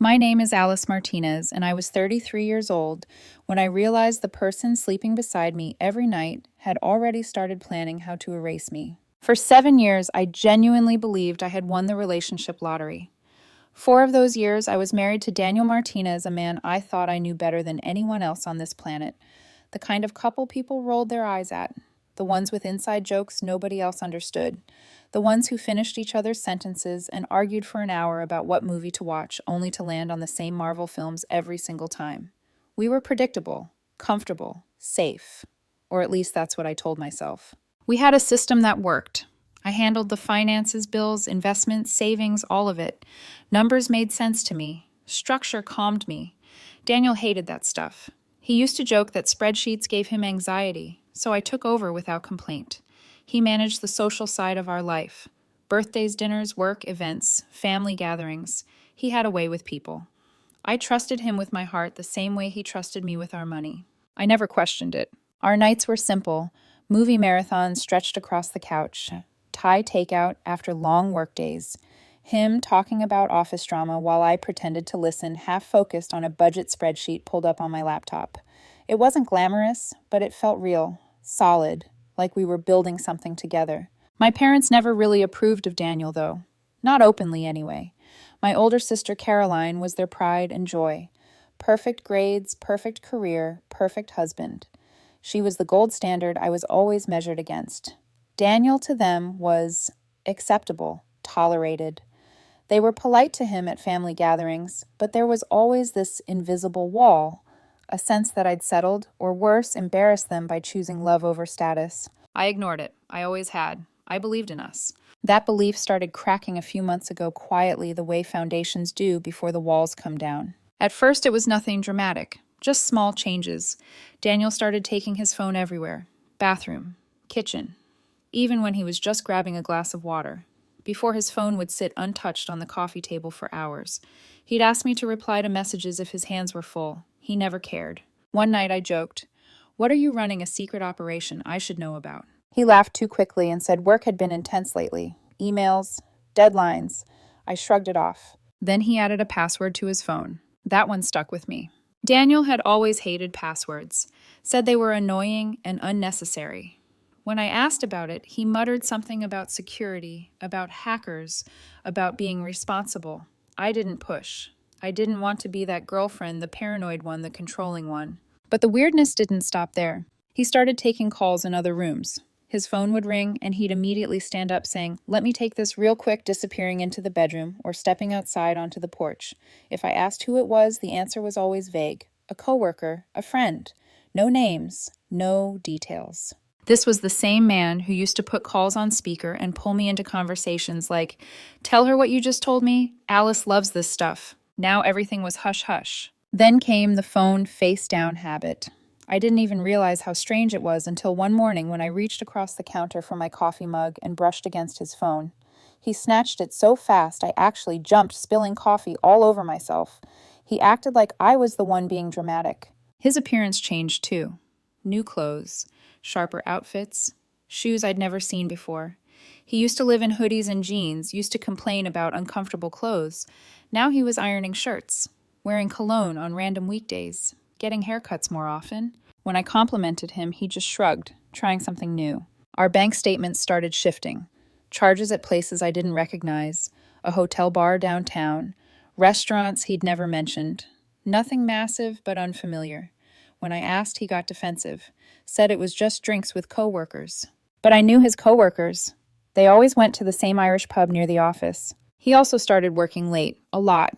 My name is Alice Martinez, and I was 33 years old when I realized the person sleeping beside me every night had already started planning how to erase me. For 7 years, I genuinely believed I had won the relationship lottery. 4 of those years, I was married to Daniel Martinez, a man I thought I knew better than anyone else on this planet. The kind of couple people rolled their eyes at, the ones with inside jokes nobody else understood, the ones who finished each other's sentences and argued for an hour about what movie to watch, only to land on the same Marvel films every single time. We were predictable, comfortable, safe. Or at least that's what I told myself. We had a system that worked. I handled the finances, bills, investments, savings, all of it. Numbers made sense to me. Structure calmed me. Daniel hated that stuff. He used to joke that spreadsheets gave him anxiety, so I took over without complaint. He managed the social side of our life. Birthdays, dinners, work, events, family gatherings. He had a way with people. I trusted him with my heart the same way he trusted me with our money. I never questioned it. Our nights were simple. Movie marathons stretched across the couch. Thai takeout after long workdays. Him talking about office drama while I pretended to listen, half focused on a budget spreadsheet pulled up on my laptop. It wasn't glamorous, but it felt real, solid, like we were building something together. My parents never really approved of Daniel, though. Not openly, anyway. My older sister Caroline was their pride and joy. Perfect grades, perfect career, perfect husband. She was the gold standard I was always measured against. Daniel to them was acceptable, tolerated. They were polite to him at family gatherings, but there was always this invisible wall, a sense that I'd settled, or worse, embarrassed them by choosing love over status. I ignored it. I always had. I believed in us. That belief started cracking a few months ago quietly, the way foundations do before the walls come down. At first, it was nothing dramatic, just small changes. Daniel started taking his phone everywhere. Bathroom, kitchen, even when he was just grabbing a glass of water. Before, his phone would sit untouched on the coffee table for hours. He'd ask me to reply to messages if his hands were full. He never cared. One night I joked, "What are you running a secret operation I should know about?" He laughed too quickly and said work had been intense lately. Emails, deadlines. I shrugged it off. Then he added a password to his phone. That one stuck with me. Daniel had always hated passwords, said they were annoying and unnecessary. When I asked about it, he muttered something about security, about hackers, about being responsible. I didn't push. I didn't want to be that girlfriend, the paranoid one, the controlling one. But the weirdness didn't stop there. He started taking calls in other rooms. His phone would ring, and he'd immediately stand up saying, "Let me take this real quick," disappearing into the bedroom or stepping outside onto the porch. If I asked who it was, the answer was always vague. A coworker, a friend. No names, no details. This was the same man who used to put calls on speaker and pull me into conversations like, "Tell her what you just told me. Alice loves this stuff." Now everything was hush-hush. Then came the phone face-down habit. I didn't even realize how strange it was until one morning when I reached across the counter for my coffee mug and brushed against his phone. He snatched it so fast I actually jumped, spilling coffee all over myself. He acted like I was the one being dramatic. His appearance changed too. New clothes, sharper outfits, shoes I'd never seen before. He used to live in hoodies and jeans, used to complain about uncomfortable clothes. Now he was ironing shirts, wearing cologne on random weekdays, getting haircuts more often. When I complimented him, he just shrugged, trying something new. Our bank statements started shifting. Charges at places I didn't recognize, a hotel bar downtown, restaurants he'd never mentioned. Nothing massive, but unfamiliar. When I asked, he got defensive, said it was just drinks with coworkers. But I knew his coworkers. They always went to the same Irish pub near the office. He also started working late, a lot.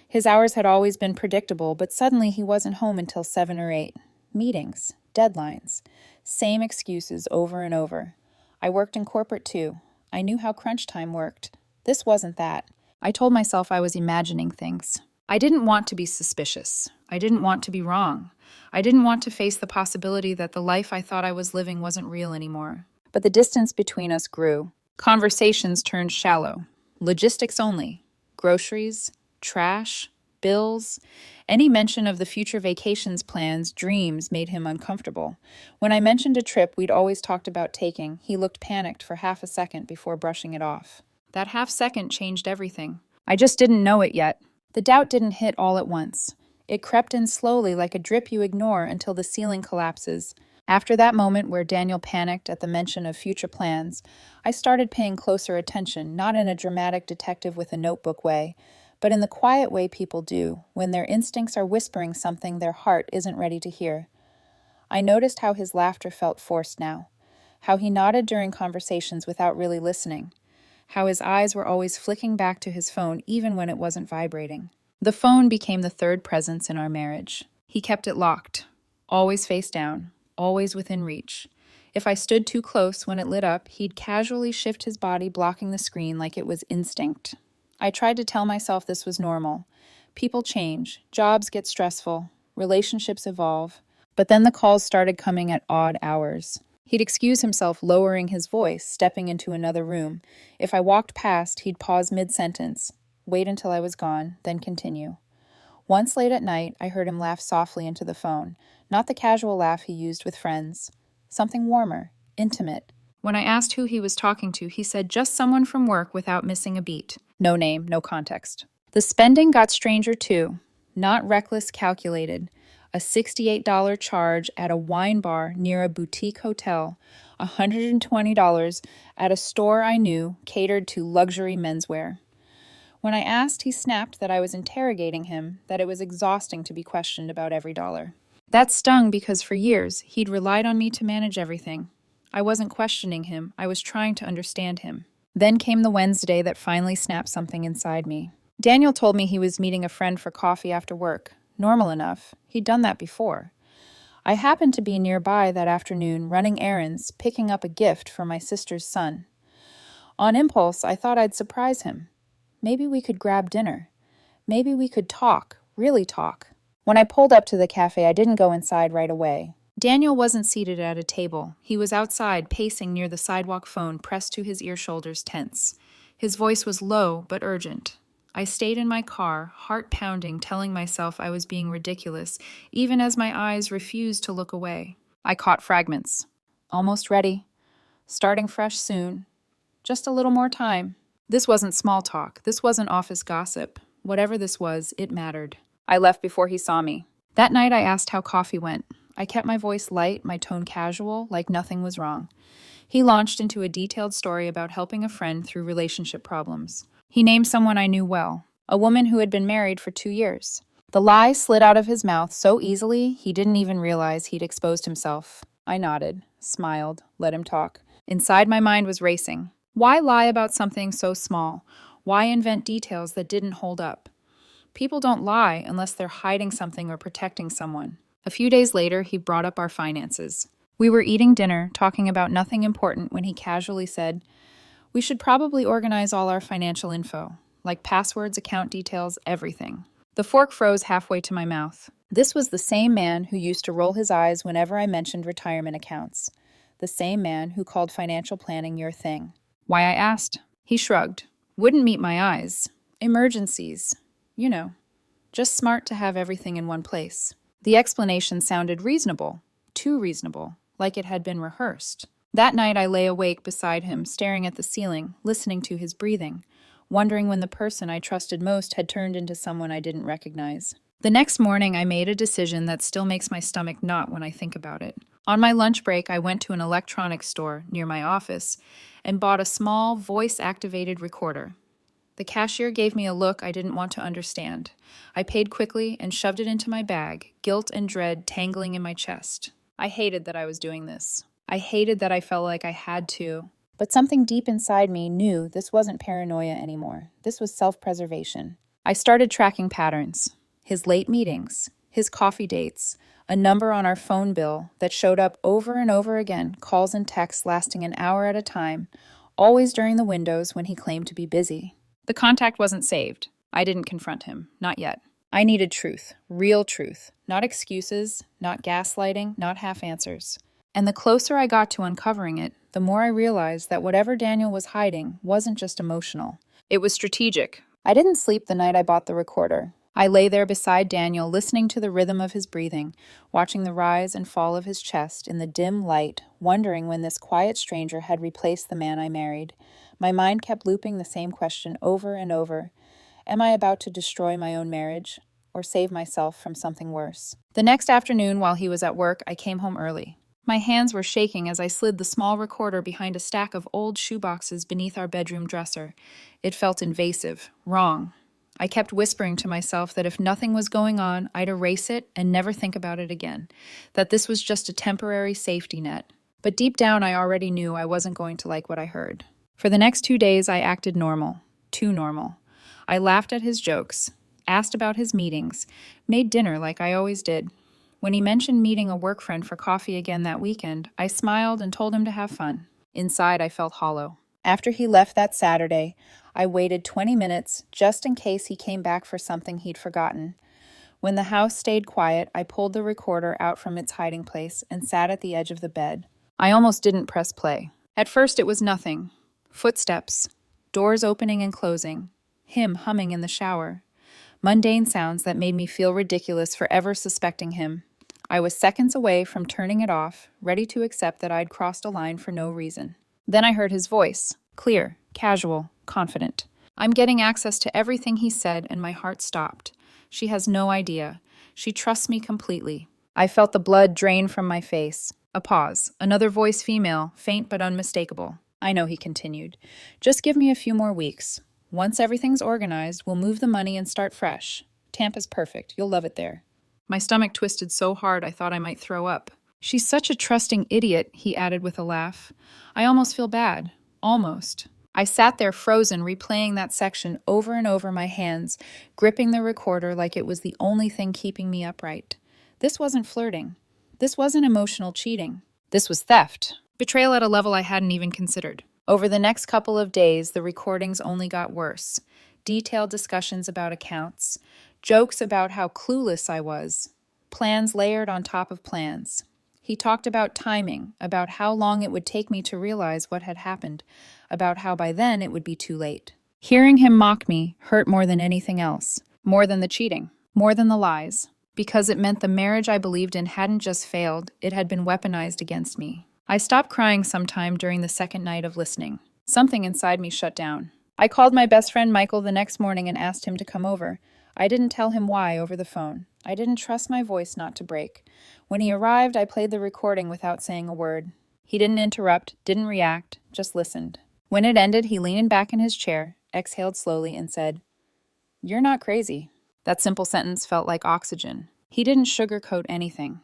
His hours had always been predictable, but suddenly he wasn't home until 7 or 8. Meetings, deadlines, same excuses over and over. I worked in corporate too. I knew how crunch time worked. This wasn't that. I told myself I was imagining things. I didn't want to be suspicious. I didn't want to be wrong. I didn't want to face the possibility that the life I thought I was living wasn't real anymore. But the distance between us grew. Conversations turned shallow. Logistics only. Groceries, trash, bills. Any mention of the future vacations plans, dreams, made him uncomfortable. When I mentioned a trip we'd always talked about taking, he looked panicked for half a second before brushing it off. That half second changed everything. I just didn't know it yet. The doubt didn't hit all at once. It crept in slowly like a drip you ignore until the ceiling collapses. After that moment where Daniel panicked at the mention of future plans, I started paying closer attention, not in a dramatic detective with a notebook way, but in the quiet way people do, when their instincts are whispering something their heart isn't ready to hear. I noticed how his laughter felt forced now, how he nodded during conversations without really listening, how his eyes were always flicking back to his phone even when it wasn't vibrating. The phone became the third presence in our marriage. He kept it locked, always face down, always within reach. If I stood too close when it lit up, he'd casually shift his body, blocking the screen like it was instinct. I tried to tell myself this was normal. People change, jobs get stressful, relationships evolve. But then the calls started coming at odd hours. He'd excuse himself, lowering his voice, stepping into another room. If I walked past, he'd pause mid-sentence, wait until I was gone, then continue. Once late at night, I heard him laugh softly into the phone, not the casual laugh he used with friends. Something warmer, intimate. When I asked who he was talking to, he said just someone from work without missing a beat. No name, no context. The spending got stranger too. Not reckless, calculated. A $68 charge at a wine bar near a boutique hotel, $120 at a store I knew catered to luxury menswear. When I asked, he snapped that I was interrogating him, that it was exhausting to be questioned about every dollar. That stung because for years, he'd relied on me to manage everything. I wasn't questioning him, I was trying to understand him. Then came the Wednesday that finally snapped something inside me. Daniel told me he was meeting a friend for coffee after work. Normal enough. He'd done that before. I happened to be nearby that afternoon running errands, picking up a gift for my sister's son. On impulse, I thought I'd surprise him. Maybe we could grab dinner. Maybe we could talk, really talk. When I pulled up to the cafe, I didn't go inside right away. Daniel wasn't seated at a table. He was outside, pacing near the sidewalk, phone pressed to his ear shoulders, tense. His voice was low but urgent. I stayed in my car, heart pounding, telling myself I was being ridiculous, even as my eyes refused to look away. I caught fragments. Almost ready. Starting fresh soon. Just a little more time. This wasn't small talk. This wasn't office gossip. Whatever this was, it mattered. I left before he saw me. That night I asked how coffee went. I kept my voice light, my tone casual, like nothing was wrong. He launched into a detailed story about helping a friend through relationship problems. He named someone I knew well, a woman who had been married for 2 years. The lie slid out of his mouth so easily he didn't even realize he'd exposed himself. I nodded, smiled, let him talk. Inside my mind was racing. Why lie about something so small? Why invent details that didn't hold up? People don't lie unless they're hiding something or protecting someone. A few days later, he brought up our finances. We were eating dinner, talking about nothing important, when he casually said, "We should probably organize all our financial info, like passwords, account details, everything." The fork froze halfway to my mouth. This was the same man who used to roll his eyes whenever I mentioned retirement accounts. The same man who called financial planning your thing. Why, I asked. He shrugged. Wouldn't meet my eyes. Emergencies. You know, just smart to have everything in one place. The explanation sounded reasonable. Too reasonable. Like it had been rehearsed. That night I lay awake beside him, staring at the ceiling, listening to his breathing, wondering when the person I trusted most had turned into someone I didn't recognize. The next morning I made a decision that still makes my stomach knot when I think about it. On my lunch break, I went to an electronics store near my office and bought a small, voice-activated recorder. The cashier gave me a look I didn't want to understand. I paid quickly and shoved it into my bag, guilt and dread tangling in my chest. I hated that I was doing this. I hated that I felt like I had to. But something deep inside me knew this wasn't paranoia anymore. This was self-preservation. I started tracking patterns. His late meetings, his coffee dates, a number on our phone bill that showed up over and over again, calls and texts lasting an hour at a time, always during the windows when he claimed to be busy. The contact wasn't saved. I didn't confront him. Not yet. I needed truth. Real truth. Not excuses, not gaslighting, not half answers. And the closer I got to uncovering it, the more I realized that whatever Daniel was hiding wasn't just emotional. It was strategic. I didn't sleep the night I bought the recorder. I lay there beside Daniel, listening to the rhythm of his breathing, watching the rise and fall of his chest in the dim light, wondering when this quiet stranger had replaced the man I married. My mind kept looping the same question over and over. Am I about to destroy my own marriage or save myself from something worse? The next afternoon, while he was at work, I came home early. My hands were shaking as I slid the small recorder behind a stack of old shoeboxes beneath our bedroom dresser. It felt invasive, wrong. I kept whispering to myself that if nothing was going on, I'd erase it and never think about it again, that this was just a temporary safety net. But deep down, I already knew I wasn't going to like what I heard. For the next 2 days, I acted normal, too normal. I laughed at his jokes, asked about his meetings, made dinner like I always did. When he mentioned meeting a work friend for coffee again that weekend, I smiled and told him to have fun. Inside, I felt hollow. After he left that Saturday, I waited 20 minutes just in case he came back for something he'd forgotten. When the house stayed quiet, I pulled the recorder out from its hiding place and sat at the edge of the bed. I almost didn't press play. At first, it was nothing. Footsteps, doors opening and closing, him humming in the shower. Mundane sounds that made me feel ridiculous for ever suspecting him. I was seconds away from turning it off, ready to accept that I'd crossed a line for no reason. Then I heard his voice, clear, casual, confident. I'm getting access to everything he said, and my heart stopped. She has no idea. She trusts me completely. I felt the blood drain from my face. A pause. Another voice, female, faint but unmistakable. I know, he continued. Just give me a few more weeks. Once everything's organized, we'll move the money and start fresh. Tampa's perfect. You'll love it there. My stomach twisted so hard I thought I might throw up. She's such a trusting idiot, he added with a laugh. I almost feel bad. Almost. I sat there frozen, replaying that section over and over, my hands gripping the recorder like it was the only thing keeping me upright. This wasn't flirting. This wasn't emotional cheating. This was theft. Betrayal at a level I hadn't even considered. Over the next couple of days, the recordings only got worse. Detailed discussions about accounts, jokes about how clueless I was, plans layered on top of plans. He talked about timing, about how long it would take me to realize what had happened, about how by then it would be too late. Hearing him mock me hurt more than anything else, more than the cheating, more than the lies, because it meant the marriage I believed in hadn't just failed, it had been weaponized against me. I stopped crying sometime during the second night of listening. Something inside me shut down. I called my best friend Michael the next morning and asked him to come over. I didn't tell him why over the phone. I didn't trust my voice not to break. When he arrived, I played the recording without saying a word. He didn't interrupt, didn't react, just listened. When it ended, he leaned back in his chair, exhaled slowly, and said, "You're not crazy." That simple sentence felt like oxygen. He didn't sugarcoat anything.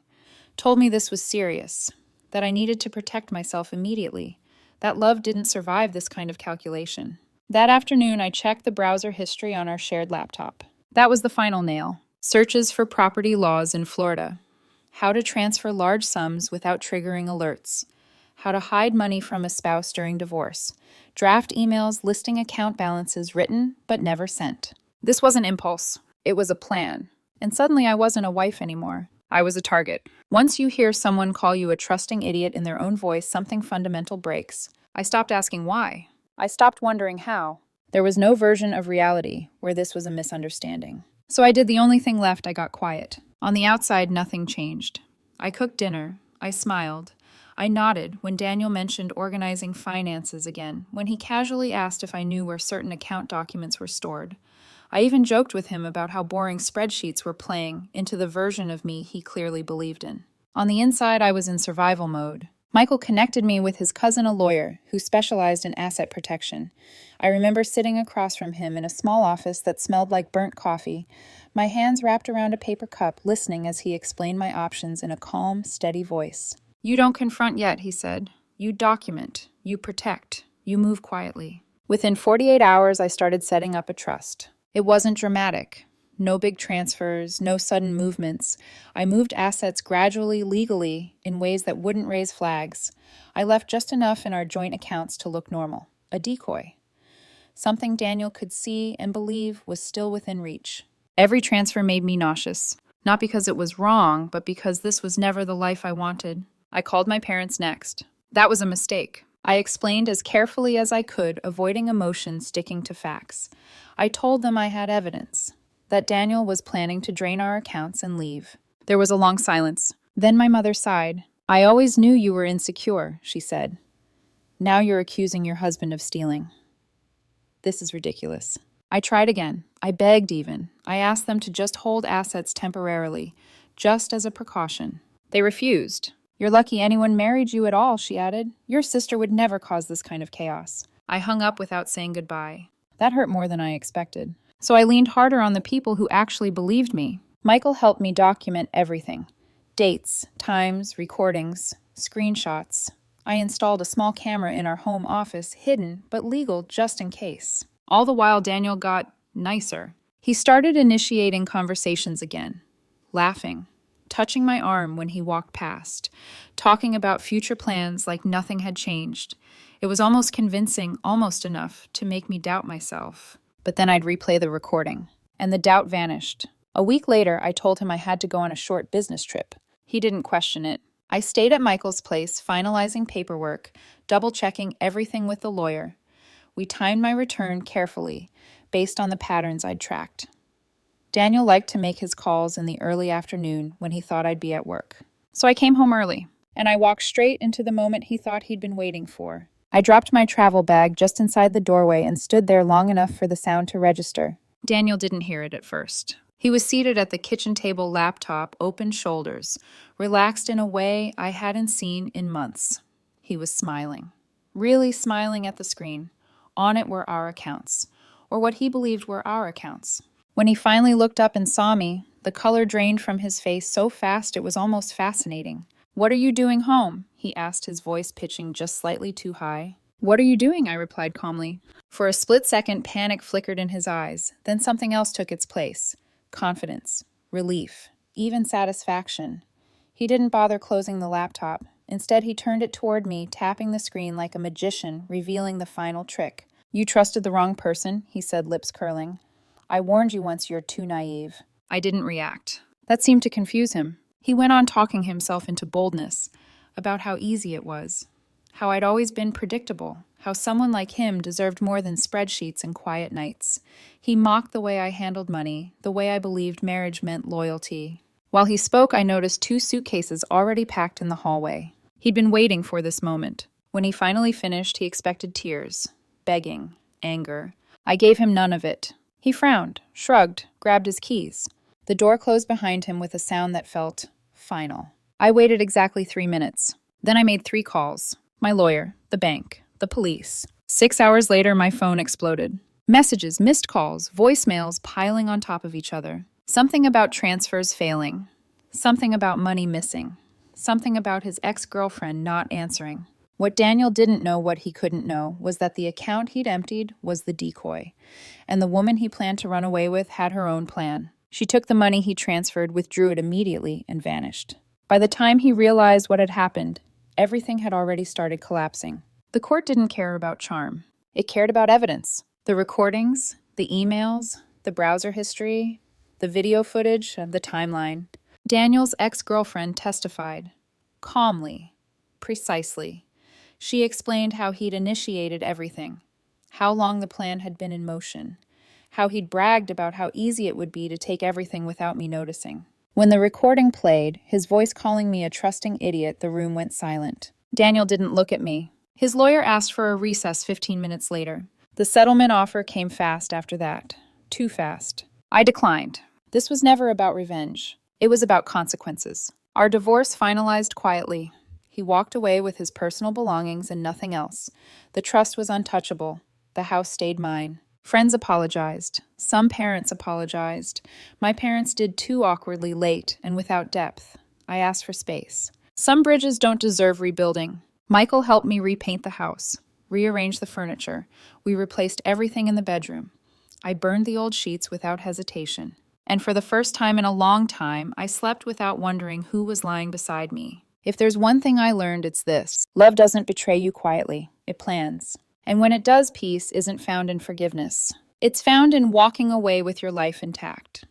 Told me this was serious, that I needed to protect myself immediately, that love didn't survive this kind of calculation. That afternoon, I checked the browser history on our shared laptop. That was the final nail. Searches for property laws in Florida. How to transfer large sums without triggering alerts. How to hide money from a spouse during divorce. Draft emails listing account balances written but never sent. This wasn't impulse. It was a plan. And suddenly I wasn't a wife anymore. I was a target. Once you hear someone call you a trusting idiot in their own voice, something fundamental breaks. I stopped asking why. I stopped wondering how. There was no version of reality where this was a misunderstanding. So I did the only thing left. I got quiet. On the outside, nothing changed. I cooked dinner. I smiled. I nodded when Daniel mentioned organizing finances again, when he casually asked if I knew where certain account documents were stored. I even joked with him about how boring spreadsheets were playing into the version of me he clearly believed in. On the inside, I was in survival mode. Michael connected me with his cousin, a lawyer, who specialized in asset protection. I remember sitting across from him in a small office that smelled like burnt coffee, my hands wrapped around a paper cup, listening as he explained my options in a calm, steady voice. "You don't confront yet," he said. "You document. You protect. You move quietly." Within 48 hours, I started setting up a trust. It wasn't dramatic. No big transfers, no sudden movements. I moved assets gradually, legally, in ways that wouldn't raise flags. I left just enough in our joint accounts to look normal. A decoy. Something Daniel could see and believe was still within reach. Every transfer made me nauseous. Not because it was wrong, but because this was never the life I wanted. I called my parents next. That was a mistake. I explained as carefully as I could, avoiding emotion, sticking to facts. I told them I had evidence. That Daniel was planning to drain our accounts and leave. There was a long silence. Then my mother sighed. "I always knew you were insecure," she said. "Now you're accusing your husband of stealing." This is ridiculous. I tried again. I begged even. I asked them to just hold assets temporarily, just as a precaution. They refused. You're lucky anyone married you at all, she added. Your sister would never cause this kind of chaos. I hung up without saying goodbye. That hurt more than I expected. So I leaned harder on the people who actually believed me. Michael helped me document everything. Dates, times, recordings, screenshots. I installed a small camera in our home office, hidden but legal just in case. All the while, Daniel got nicer. He started initiating conversations again, laughing, touching my arm when he walked past, talking about future plans like nothing had changed. It was almost convincing, almost enough to make me doubt myself. But then I'd replay the recording, and the doubt vanished. A week later, I told him I had to go on a short business trip. He didn't question it. I stayed at Michael's place, finalizing paperwork, double-checking everything with the lawyer. We timed my return carefully, based on the patterns I'd tracked. Daniel liked to make his calls in the early afternoon when he thought I'd be at work. So I came home early, and I walked straight into the moment he thought he'd been waiting for. I dropped my travel bag just inside the doorway and stood there long enough for the sound to register. Daniel didn't hear it at first. He was seated at the kitchen table, laptop, open shoulders, relaxed in a way I hadn't seen in months. He was smiling, really smiling at the screen. On it were our accounts, or what he believed were our accounts. When he finally looked up and saw me, the color drained from his face so fast it was almost fascinating. "What are you doing home?" he asked, his voice pitching just slightly too high. "What are you doing?" I replied calmly. For a split second, panic flickered in his eyes. Then something else took its place. Confidence, relief, even satisfaction. He didn't bother closing the laptop. Instead, he turned it toward me, tapping the screen like a magician, revealing the final trick. "You trusted the wrong person," he said, lips curling. "I warned you once you're too naive." I didn't react. That seemed to confuse him. He went on talking himself into boldness, about how easy it was, how I'd always been predictable, how someone like him deserved more than spreadsheets and quiet nights. He mocked the way I handled money, the way I believed marriage meant loyalty. While he spoke, I noticed 2 suitcases already packed in the hallway. He'd been waiting for this moment. When he finally finished, he expected tears, begging, anger. I gave him none of it. He frowned, shrugged, grabbed his keys. The door closed behind him with a sound that felt final. I waited exactly 3 minutes. Then I made 3 calls. My lawyer, the bank, the police. 6 hours later, my phone exploded. Messages, missed calls, voicemails piling on top of each other. Something about transfers failing. Something about money missing. Something about his ex-girlfriend not answering. What Daniel didn't know, what he couldn't know, was that the account he'd emptied was the decoy, and the woman he planned to run away with had her own plan. She took the money he transferred, withdrew it immediately, and vanished. By the time he realized what had happened, everything had already started collapsing. The court didn't care about charm. It cared about evidence. The recordings, the emails, the browser history, the video footage, and the timeline. Daniel's ex-girlfriend testified. Calmly. Precisely. She explained how he'd initiated everything, how long the plan had been in motion, how he'd bragged about how easy it would be to take everything without me noticing. When the recording played, his voice calling me a trusting idiot, the room went silent. Daniel didn't look at me. His lawyer asked for a recess 15 minutes later. The settlement offer came fast after that. Too fast. I declined. This was never about revenge. It was about consequences. Our divorce finalized quietly. He walked away with his personal belongings and nothing else. The trust was untouchable. The house stayed mine. Friends apologized. Some parents apologized. My parents did too awkwardly, late, and without depth. I asked for space. Some bridges don't deserve rebuilding. Michael helped me repaint the house, rearrange the furniture. We replaced everything in the bedroom. I burned the old sheets without hesitation. And for the first time in a long time, I slept without wondering who was lying beside me. If there's one thing I learned, it's this. Love doesn't betray you quietly. It plans. And when it does, peace isn't found in forgiveness. It's found in walking away with your life intact.